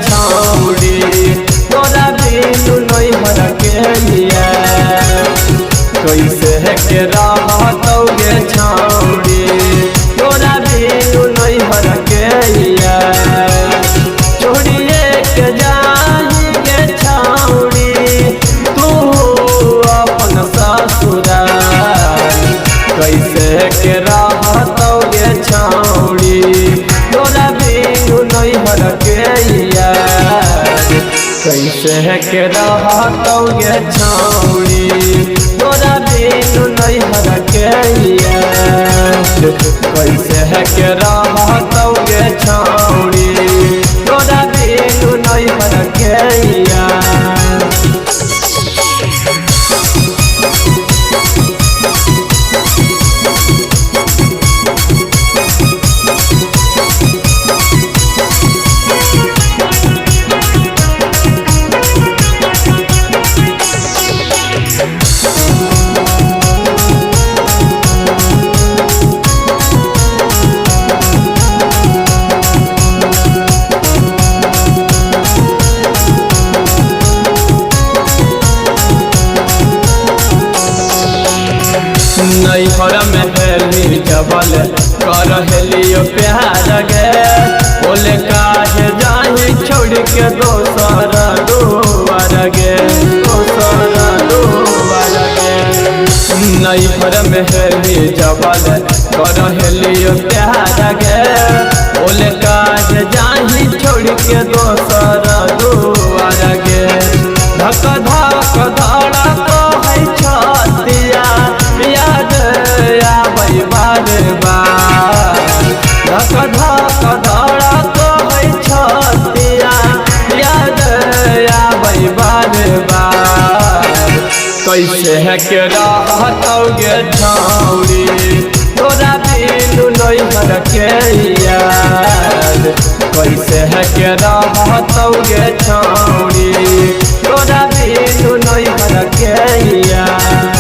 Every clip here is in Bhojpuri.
छौड़ी तोरा बिनु नहीं हर के लिया कैसे के रहतौगे छौड़ी तोरा बिनु नहीं हर के लिया छोड़िए के जाही गे छौड़ी तू अपन ससुराल कैसे के रहतौगे छौड़ी तोरा बिनु नहीं हर के लिया कैसे के रहतौगे छौड़ी तोरा बिनु नहीं हर के लिया कैसे के रहतौगे छौड़ी तोरा बिनु नहीं हर के लिया नैहर में हेली जबल कर हेलियो प्यार गे बोले काहे जाही छोड़ के दोसर दुआर गे नैहर में हेली जबल कर हेलियो प्यार गे बोले काहे जाही छोड़ के दोसर दुआर गे धक धक धड़ा तो है छतिया याद आबै बार बार धक धक धड़ा तो है छतिया याद आबै बार बार कैसे के रहतौगे छौड़ी तोरा बिनु नहीं हर के याद कैसे के रहतौगे छौड़ी तोरा बिनु नहीं हर के याद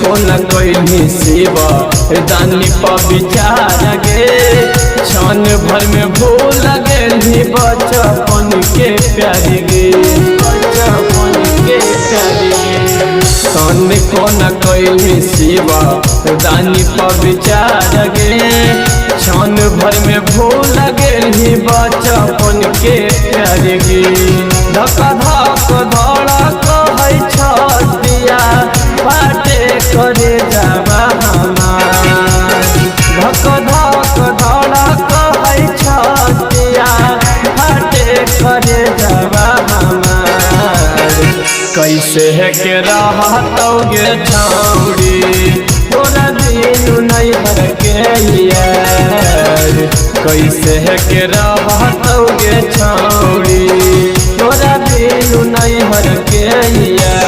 कोन कैली शिव दानी पर विचार गे क्षण भर में भूल गेली बचपन के प्यार गे बचपन के प्यार गे सन कोन कैली शिव दानी पर विचार गे क्षण भर में भूल गेली बचपन के प्यार गे धक धक धड़क है छतिया बाटे करे जावा हमार धक धक धड़क है छतिया बाटे करे जावा हमार कैसे के रहतौगे छौड़ी तोरा बिनु नहीं हर के यार कैसे के रहतौगे छौड़ी तोरा बिनु नहीं हर के यार